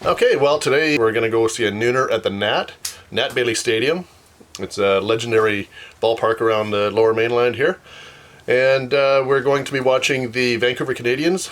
Okay, well today we're going to go see a nooner at the Nat Bailey Stadium. It's a legendary ballpark around the Lower Mainland here. And we're going to be watching the Vancouver Canadians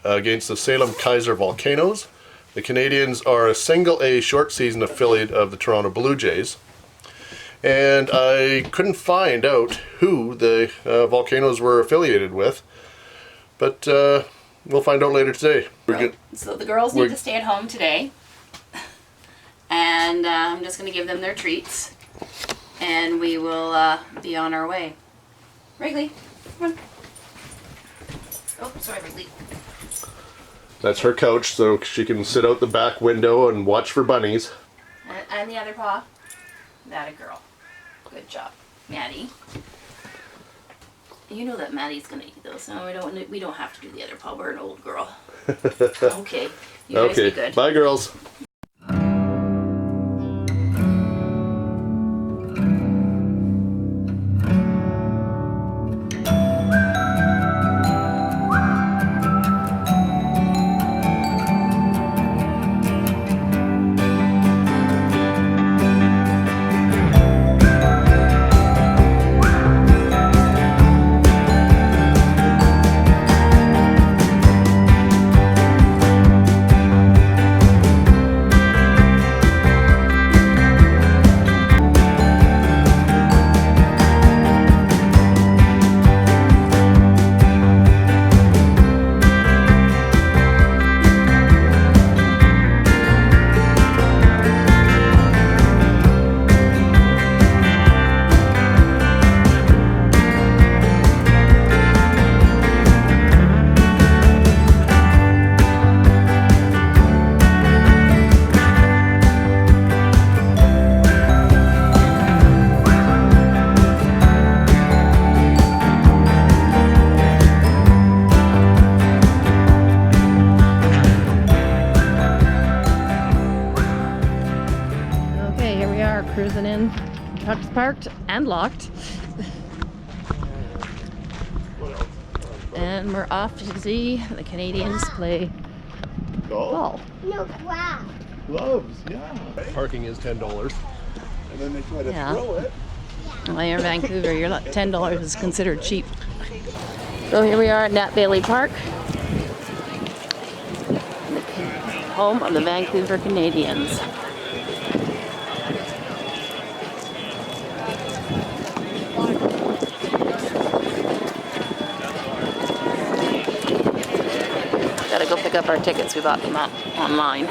against the Salem Kaiser Volcanoes. The Canadians are a single A short season affiliate of the Toronto Blue Jays. And I couldn't find out who the Volcanoes were affiliated with, but we'll find out later today. So the girls need to stay at home today, and I'm just going to give them their treats, and we will be on our way. Wrigley, come on. Oh, sorry, Wrigley. That's her couch, so she can sit out the back window and watch for bunnies. And the other paw. That a girl. Good job, Maddie. You know that Maddie's gonna eat those, so we don't have to do the other paw. We're an old girl. Okay. You guys be good. Bye, girls. Cruising in, trucks parked and locked, and we're off to see the Canadians play ball. No, wow. Gloves, yeah. Parking is $10, and then they try to throw it. Well, you're in Vancouver, you're not, $10 is considered cheap. So here we are at Nat Bailey Park, home of the Vancouver Canadians. Gotta go pick up our tickets. We bought them up online.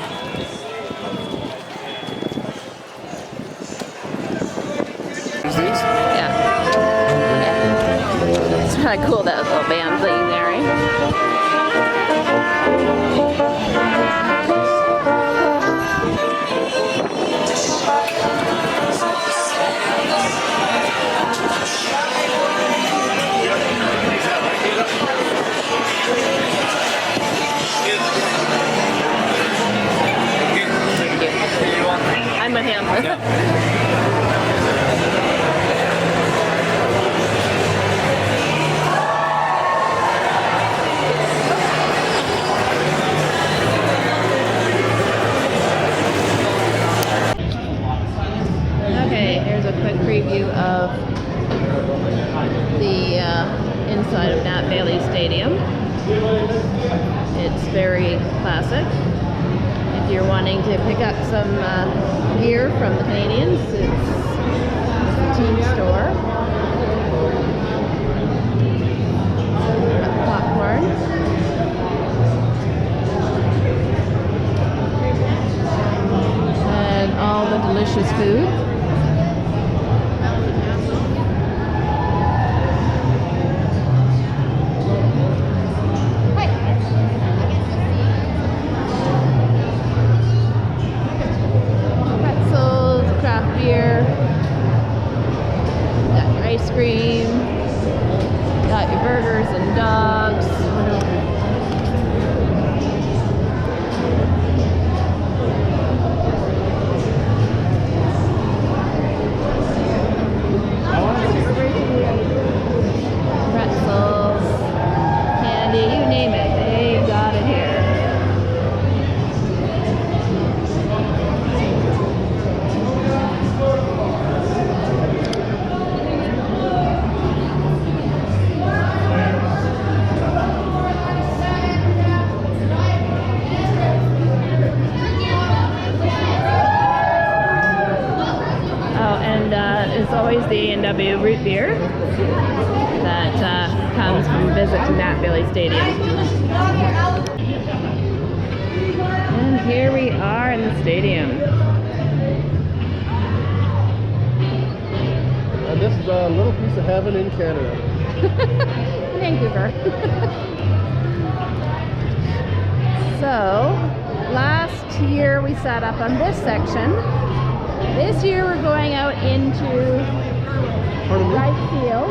Is these? Yeah. It's kind of cool, that little band thing there, eh? I'm a handler. Okay, here's a quick preview of the inside of Nat Bailey Stadium. It's very classic. If you're wanting to pick up some gear from the Canadians, it's the team store. Got popcorn. And all the delicious food. Beer, got your ice cream, got your burgers and dogs. is the A&W root beer that comes from a visit to Nat Bailey Stadium. And here we are in the stadium. And this is a little piece of heaven in Canada. Vancouver. So, last year we sat up on this section. This year we're going out into right field.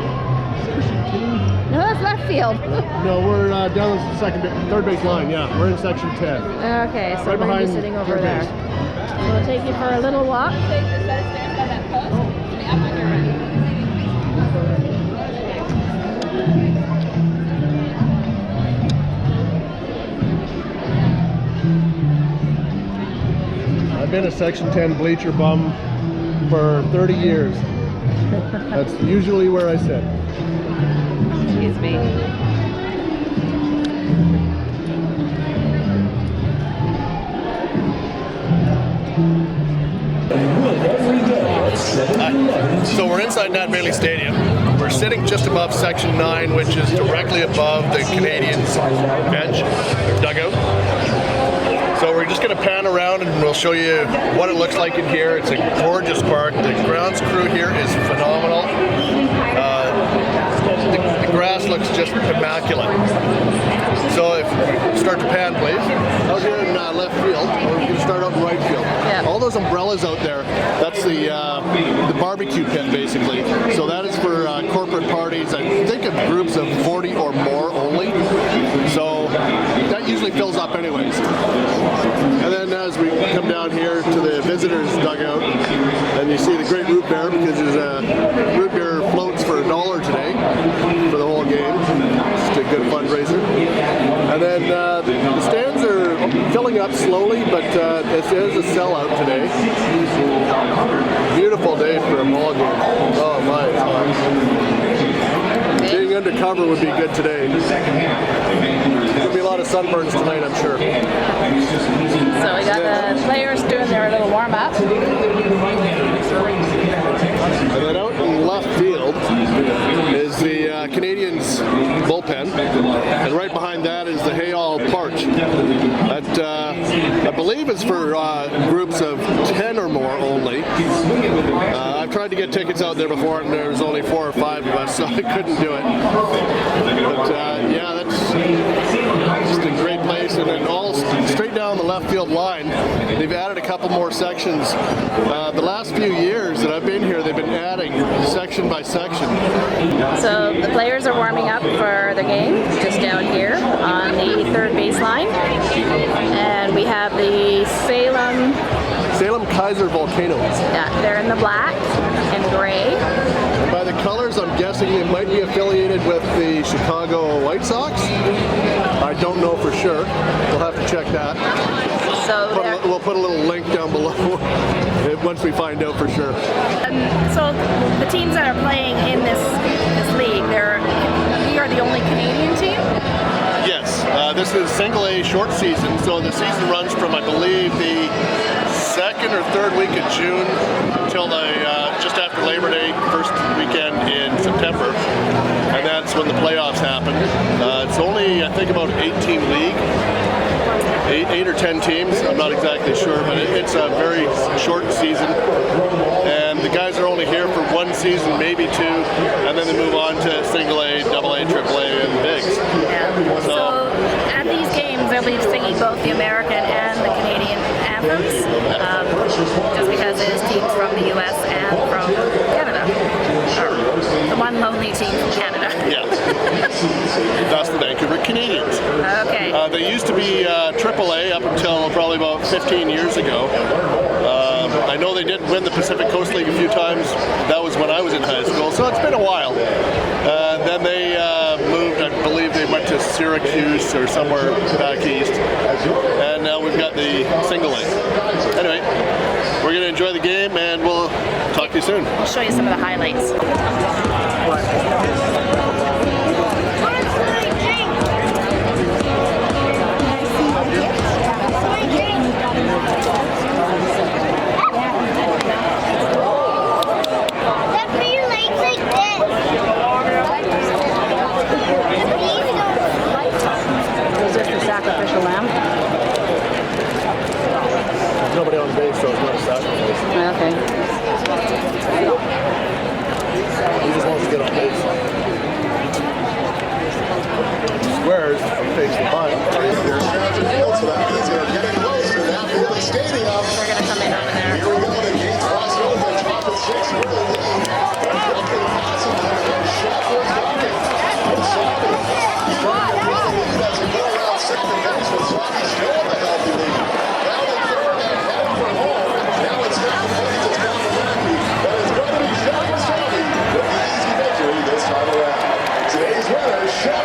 No, that's left field. No, we're down the third base line. Yeah, we're in section 10. Okay, so Right we're behind be sitting over third there. base. So we'll take you for a little walk. I've been a section 10 bleacher bum for 30 years. That's usually where I sit. Excuse me. So we're inside Nat Bailey Stadium. We're sitting just above section 9, which is directly above the Canadiens bench, or dugout. So we're just going to pan around and we'll show you what it looks like in here. It's a gorgeous park. The grounds crew here is phenomenal. The grass looks just immaculate. So if we start to pan, please. Out here in left field, or we can start out in right field. Yeah. All those umbrellas out there, that's the barbecue pit basically. So that is for corporate parties. I think of groups of 40 or more only. So that usually fills up anyways. And then as we come down here to the visitors dugout, and you see the great root beer, because there's root beer floats for $1 today for the whole game. Just a good fundraiser. And then the stands are filling up slowly, but it is a sellout today. Beautiful day for a ball game. Oh my. Being undercover would be good today. There'll be a lot of sunburns tonight, I'm sure. So we got the players doing their little warm-up. And then out in left field is the Canadiens bullpen, and right behind that is the Hayall Parch. That I believe is for groups of 10 or more only. I've tried to get tickets out there before, and there's only 4 or 5 of us, so I couldn't do it. But yeah, that's just a great place. And then all straight down the left field line, they've added a couple more sections. The last few years that I've been here, they've been adding section by section. So the players are warming up for the game just down here on the third baseline. And we have the Salem Kaiser Volcanoes. Yeah, they're in the black and gray. And by the colors, I'm guessing it might be affiliated with the Chicago White Sox. I don't know for sure. We'll have to check that. So We'll put a little link down below once we find out for sure. so the teams that are playing in this league, we are the only Canadian team? Yes, this is single A short season, so the season runs from, I believe, the second or third week of June till just after Labor Day, first weekend in September, and that's when the playoffs happen. It's only, I think, about 8-team league. 8 or 10 teams, I'm not exactly sure, but it's a very short season, and the guys are only here for 1 season, maybe 2, and then they move on to single A, double A, triple A, and bigs. Yeah. So at these games, they'll be singing both the American and the Canadian anthems, just because it is teams from the U.S. and from Canada, or the one lonely team from Canada. Yeah. That's the Vancouver Canadiens. Okay. They used to be AAA up until probably about 15 years ago. I know they did win the Pacific Coast League a few times. That was when I was in high school, so it's been a while. Then they moved, I believe they went to Syracuse or somewhere back east. And now we've got the single A. Anyway, we're going to enjoy the game, and we'll talk to you soon. I'll show you some of the highlights. That's for you. nobody on base, so it's not a sacrifice. Okay. He just wants to get on base. Squares, fakes the bunt. There's Sheraton Field, so that means they're getting close to that Philly Stadium. We're gonna come in over there. Here we go, the gates crossed over, top of 6 early lead. Quickly passing there, Shepard coming. Wasabi trying to win the lead as we go around second base. Wasabi still in the healthy lead. Now in third and heading for home. Now it's second base, it's down to Randy. But it's going to be Shep Wasabi with the easy victory this time around. Today's winner, Shep.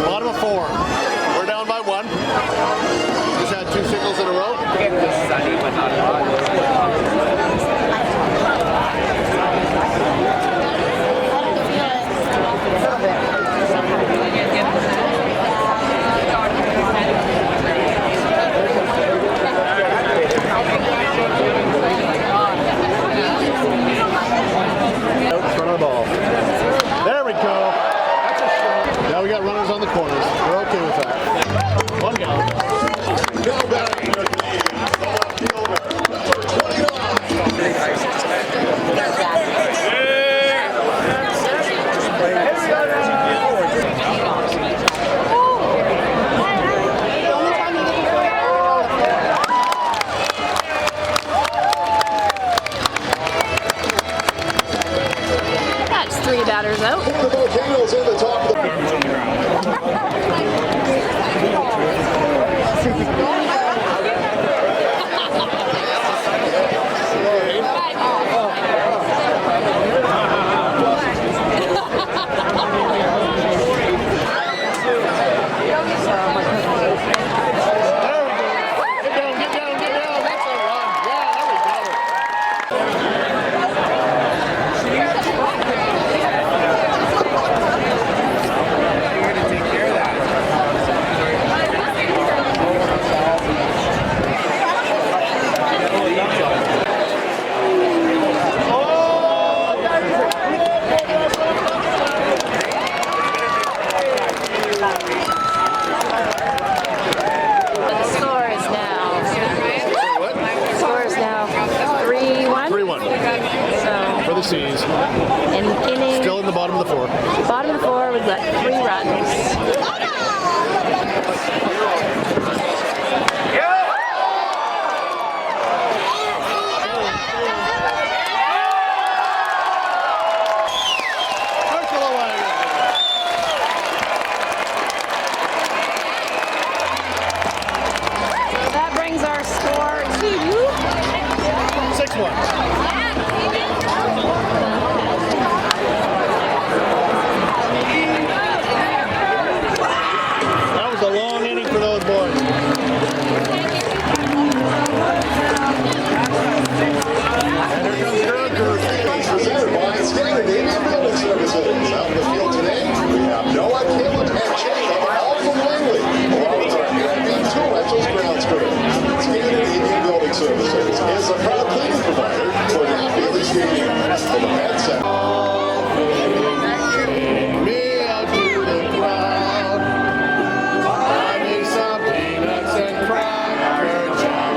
Bottom of 4. We're down by 1. Just had 2 singles in a row. It's sunny, but not hot. Out front of the ball. There we go. That's a shot. Now we got runners on the corners. We're okay with that. 1 down. No better than the Canadians. The left fielder, number 29. That's 3 batters out. The Volcanoes in the top of the... Seas. In inning, Still in the bottom of the 4. bottom of the 4, we've got 3 runs. That brings our score to 6-1. That was a long inning for those boys. And here comes Greg. Presented by Scandinavian Building Services. Out in the field today, we have Noah, Caleb, and Jacob, all from Langley, along with our Airbnb 2 Rentals grounds crew. Scandinavian Building Services is a proud cleaning provider for the Philly Stadium. For the Med Center. Me out to the crowd. Buy me some peanuts and cracker jack.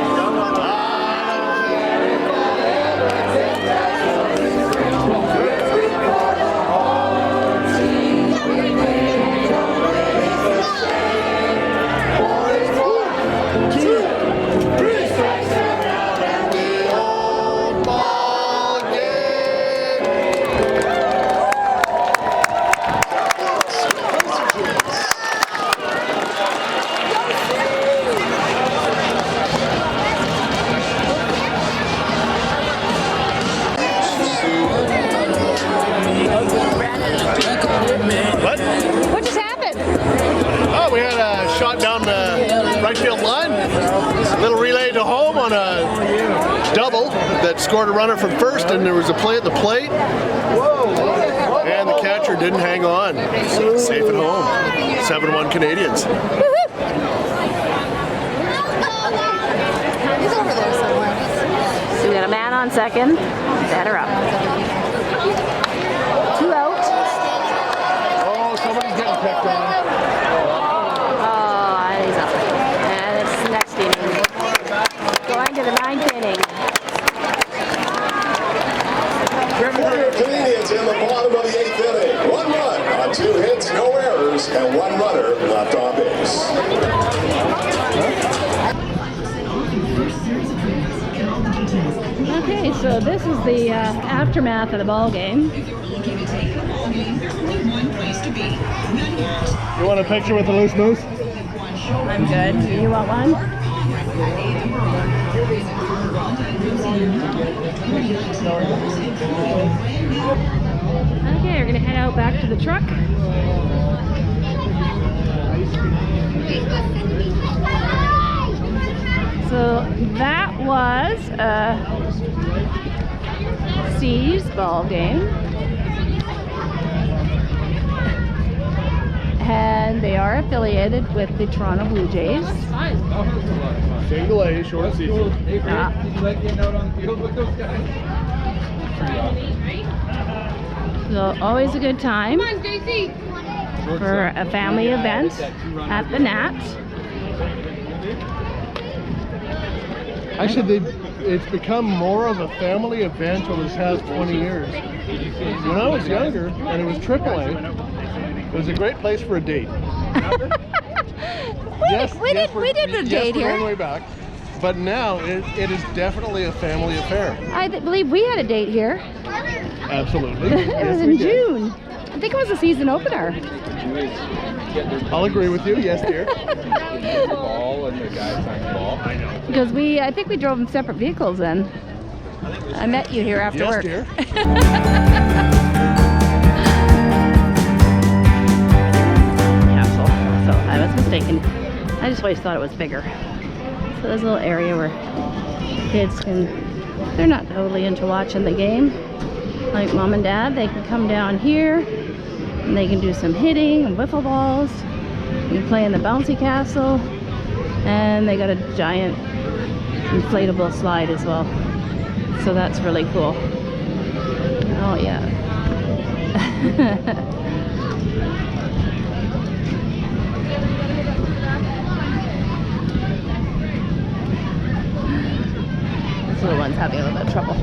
What? What just happened? Oh, we had a shot down the right field line. A little relay to home on a double that scored a runner from first, and there was a play at the plate. And the catcher didn't hang on. So safe at home. 7-1 Canadians. He's over there somewhere. So we got a man on second. Batter up. 2 out. Oh, somebody's getting picked on. Oh, and he's up. And it's next inning. Going to the 9th inning. Warrior Canadians in the bottom of the 8th inning. 1 run on 2 hits, no errors, and 1 runner left on base. Okay, so this is the aftermath of the ball game. You want a picture with the loose moose? I'm good. You want one? Okay, we're gonna head out back to the truck. So that was a C's ball game. And they are affiliated with the Toronto Blue Jays. Single A, short season. Ah. Did you like getting out on the field with those guys? So always a good time for a family event at the Nat. Actually, it's become more of a family event over this past 20 years. When I was younger, and it was AAA, it was a great place for a date. We did a date we're here. going way back. But now it is definitely a family affair. I believe we had a date here. Absolutely. It Yes, was we in did. June. I think it was a season opener. I'll agree with you. Yes, dear. Ball and the guys on the ball. I know. Because I think we drove in separate vehicles then. I met you here after Yes, work. dear. Capsule. So I was mistaken. I just always thought it was bigger. So there's a little area where kids they're not totally into watching the game. Like mom and dad, they can come down here and they can do some hitting and wiffle balls. You can play in the bouncy castle. And they got a giant inflatable slide as well. So that's really cool. Oh yeah. This little one's having a little bit of trouble.